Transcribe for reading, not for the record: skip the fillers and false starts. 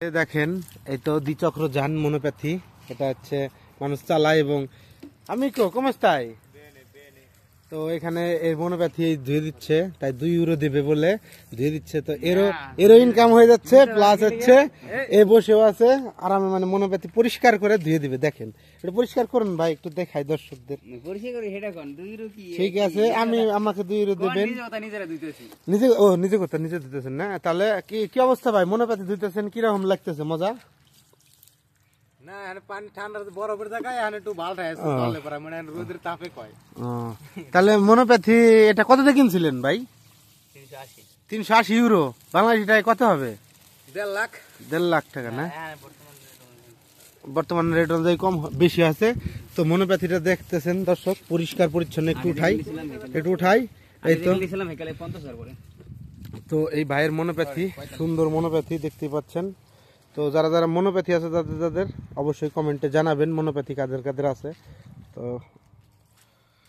দেখেন এই তো দ্বিচক্র যান মনোপ্যাথি, এটা হচ্ছে মানুষ চালায় এবং আমি কমস্তাই তো এখানে এর মনোপ্যাথি ধুয়ে দিচ্ছে, তাই 2 ইউরো দেবে বলে ধুয়ে দিচ্ছে। তো এরও ইনকাম হয়ে যাচ্ছে, প্লাস হচ্ছে এ বসেও আছে আরামে, মানে মনোপ্যাথি পরিষ্কার করে ধুয়ে দিবে। দেখেন এটা পরিষ্কার করুন ভাই, একটু দেখাই দর্শকদের। ঠিক আছে, আমাকে 2 ইউরো দেবেন। নিজে করতে নিজে দিতেছেন না? তাহলে কি অবস্থা ভাই, মনোপ্যাথি ধুইতেছেন, কিরকম লাগতেছে? মজা না? পানি ঠান্ডা বরফের জায়গায় একটু ভালো মানে রোদের তাপে কয়। তাহলে মনোপ্যাথি এটা কত দিয়ে কিনছিলেন ভাই? 380 ইউরো। বাংলাদেশি টাকায় কত হবে? 1.5 লাখ টাকা না? বর্তমান রেট অনুযায়ী কম বেশি আছে। তো মনোপ্যাথিটা দেখতেছেন দর্শক, পরিষ্কার পরিচ্ছন্ন। একটু উঠাই এই তো এই ভাইয়ের মনোপ্যাথি, সুন্দর মনোপ্যাথি দেখতে পাচ্ছেন। তো যারা মনোপ্যাথি আছে তাদের অবশ্যই কমেন্টে জানাবেন মনোপ্যাথি কাদের কাদের আছে। তো